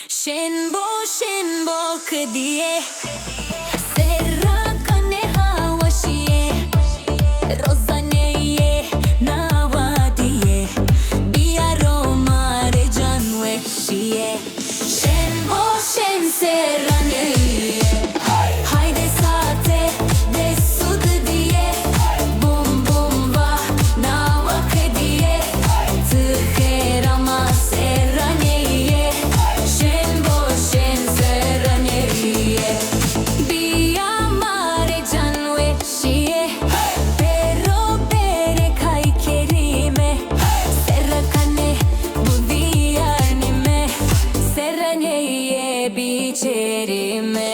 Shenbo kdiye serra kane hawashiye rozaneye nawadiye biaro mare janwe shiye Shenbo shen serraneye hayde saate desud diye bum bum va nawak diye tıherama serraneye Shenbo shen serraneye biya mare janwe shiye pero bere kai kerime serra kane bu diyarnime serraneye biçerime